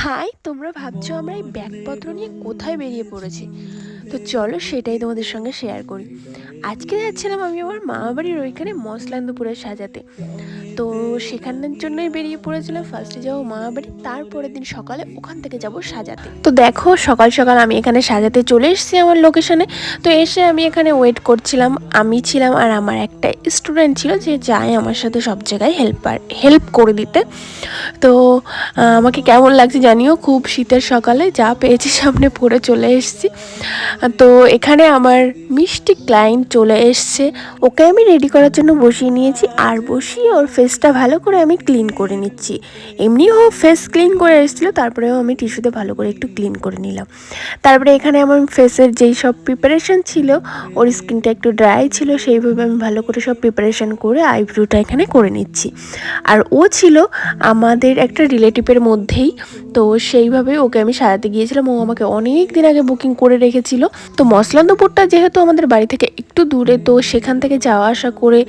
High, তোমরা ভাবছো আমরা এই ব্যাগপত্র নিয়ে কোথায় বেরিয়ে পড়েছি। তো চলো সেটাই তোমাদের সঙ্গে শেয়ার করি। আজকে যাচ্ছিলাম আমি আমার মামাবাড়ির ওইখানে মসলান্দপুরে সাজাতে। তো সেখানের জন্যই বেরিয়ে পড়েছিলাম। ফার্স্টে যাবো মামাবাড়ি, তারপরের দিন সকালে ওখান থেকে যাব সাজাতে। তো দেখো সকাল সকাল আমি এখানে সাজাতে চলে এসেছি আমার লোকেশনে। তো এসে আমি এখানে ওয়েট করছিলাম। আমি ছিলাম আর আমার একটা স্টুডেন্ট ছিল যে যায় আমার সাথে সব জায়গায় হেল্প করে দিতে। তো আমাকে কেমন লাগছে জানিও। খুব শীতের সকালে যা পেয়েছি সামনে পড়ে চলে এসেছি। তো এখানে আমার মিষ্টি ক্লায়েন্ট চলে এসছে। ওকে আমি রেডি করার জন্য বসিয়ে নিয়েছি, আর বসিয়ে ওর ফেসটা ভালো করে আমি ক্লিন করে নিচ্ছি। এমনিও ও ফেস ক্লিন করে এসেছিলো, তারপরেও আমি টিস্যুতে ভালো করে একটু ক্লিন করে নিলাম। তারপরে এখানে আমার ফেসের যেই সব প্রিপারেশান ছিল, ওর স্কিনটা একটু ড্রাই ছিল, সেইভাবে আমি ভালো করে সব প্রিপারেশান করে আইব্রোটা এখানে করে নিচ্ছি। আর ও ছিল আমাদের একটা রিলেটিভের মধ্যেই, তো সেইভাবে ওকে আমি সাজাতে গিয়েছিলাম। ও আমাকে অনেক দিন আগে বুকিং করে রেখেছিল। তো মসলান্দপুরটা যেহেতু আমাদের বাড়ি থেকে একটু দূরে, তো সেখান থেকে যাওয়া আসা করে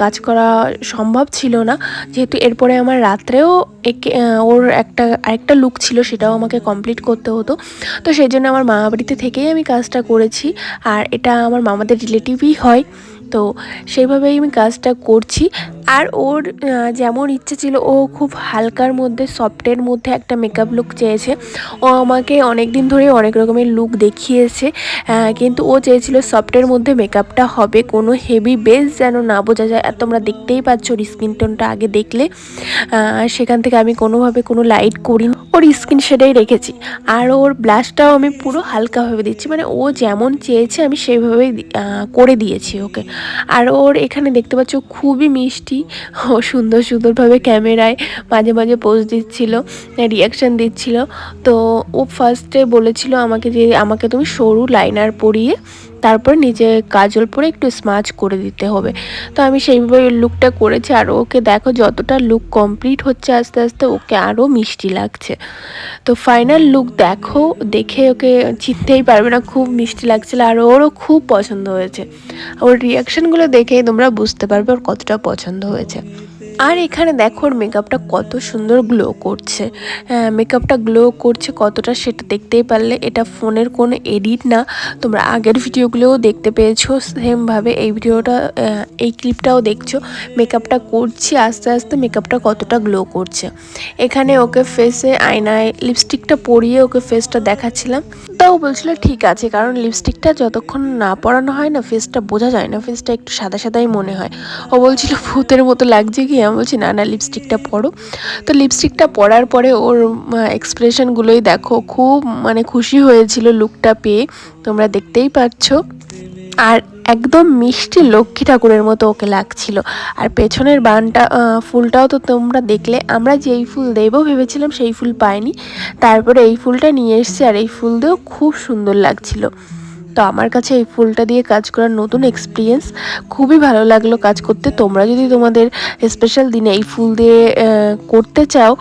কাজ করা সম্ভব ছিল না, যেহেতু এরপরে আমার রাত্রেও ওর আরেকটা লুক ছিল, সেটাও আমাকে কমপ্লিট করতে হতো। তো সেই জন্য আমার মামা বাড়িতে থেকেই আমি কাজটা করেছি। আর এটা আমার মামাদের রিলেটিভই হয়, তো সেইভাবেই আমি কাজটা করছি। আর ওর যেমন ইচ্ছে ছিল, ও খুব হালকার মধ্যে সফটের মধ্যে একটা মেকআপ লুক চেয়েছে। ও আমাকে অনেক দিন ধরে অনেক রকমের লুক দেখিয়েছে, কিন্তু ও চেয়েছিল সফটের মধ্যে মেকআপটা হবে, কোনো হেভি বেস যেন না বোঝা যায়। আর তোমরা দেখতেই পাচ্ছ ওর স্কিন টোনটা আগে দেখলে। সেখান থেকে আমি কোনোভাবে কোনো লাইট করিনি, ওর স্কিন শেডেই রেখেছি। আর ওর ব্লাশটাও আমি পুরো হালকাভাবে দিচ্ছি, মানে ও যেমন চেয়েছে আমি সেইভাবেই করে দিয়েছি ওকে। আর ওর এখানে দেখতে পাচ্ছ খুবই মিষ্টি, ও সুন্দরভাবে ক্যামেরায় মাঝে মাঝে পোজ দিচ্ছিল, রিয়াকশান দিচ্ছিল। তো ও ফার্স্টে বলেছিল আমাকে তুমি সরু লাইনার পরিয়ে তারপর নিচে কাজল পরে একটু স্মাচ করে দিতে হবে। তো আমি সেইভাবে লুকটা করেছি। আর ওকে দেখো যতটা লুক কমপ্লিট হচ্ছে আস্তে আস্তে, ওকে আরও মিষ্টি লাগছে। তো ফাইনাল লুক দেখো, দেখে ওকে চিনতেই পারবে না, খুব মিষ্টি লাগছিল। আর ওরও খুব পছন্দ হয়েছে। ওর রিয়াকশানগুলো দেখেই তোমরা বুঝতে পারবে ওর কতটা পছন্দ হয়েছে। আর এখানে দেখো ওর মেকআপটা কত সুন্দর গ্লো করছে। মেকআপটা গ্লো করছে কতটা সেটা দেখতেই পারলে। এটা ফোনের কোনো এডিট না, তোমরা আগের ভিডিওগুলোও দেখতে পেয়েছো সেমভাবে এই ভিডিওটা, এই ক্লিপটাও দেখছো। মেকআপটা করছি আস্তে আস্তে, মেকআপটা কতটা গ্লো করছে। এখানে ওকে ফেসে আয়নায় লিপস্টিকটা পরিয়ে ওকে ফেসটা দেখাচ্ছিলাম। তাও বলছিল ঠিক আছে, কারণ লিপস্টিকটা যতক্ষণ না পরানো হয় না ফেসটা বোঝা যায় না, ফেসটা একটু সাদা সাদাই মনে হয়। ও বলছিল ভূতের মতো লাগছে কি, আমি বলছি না না লিপস্টিকটা পরো। তো লিপস্টিকটা পরার পরে ওর এক্সপ্রেশনগুলোই দেখো, খুব মানে খুশি হয়েছিল লুকটা পেয়ে, তোমরা দেখতেই পাচ্ছ। আর একদম মিষ্টি লক্ষ্মী ঠাকুরের মতো ওকে লাগছিল। আর পেছনের ফুলটাও তো তোমরা দেখলে। আমরা যেই ফুল দেবো ভেবেছিলাম সেই ফুল পাইনি, তারপরে এই ফুলটা নিয়ে এসেছি। আর এই ফুল দিয়েও খুব সুন্দর লাগছিল। তো আমার কাছে এই ফুলটা দিয়ে কাজ করার নতুন এক্সপিরিয়েন্স, খুবই ভালো লাগলো কাজ করতে। তোমরা যদি তোমাদের স্পেশাল দিনে এই ফুল দিয়ে করতে চাও,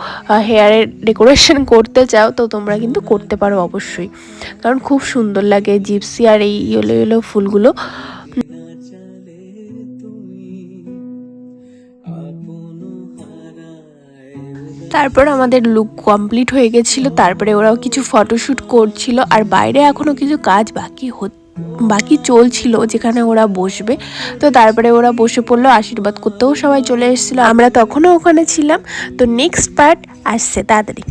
হেয়ারের ডেকোরেশন করতে চাও, তো তোমরা কিন্তু করতে পারো অবশ্যই, কারণ খুব সুন্দর লাগে জিপসি আর এই ইয়েলো ইয়েলো ফুলগুলো। তারপর আমাদের লুক কমপ্লিট হয়ে গেছিলো। তারপরে ওরাও কিছু ফটোশ্যুট করছিল। আর বাইরে এখনও কিছু কাজ বাকি চলছিল যেখানে ওরা বসবে। তো তারপরে ওরা বসে পড়লো, আশীর্বাদ করতেও সবাই চলে এসেছিলো, আমরা তখনও ওখানে ছিলাম। তো নেক্সট পার্ট আসছে তাড়াতাড়ি।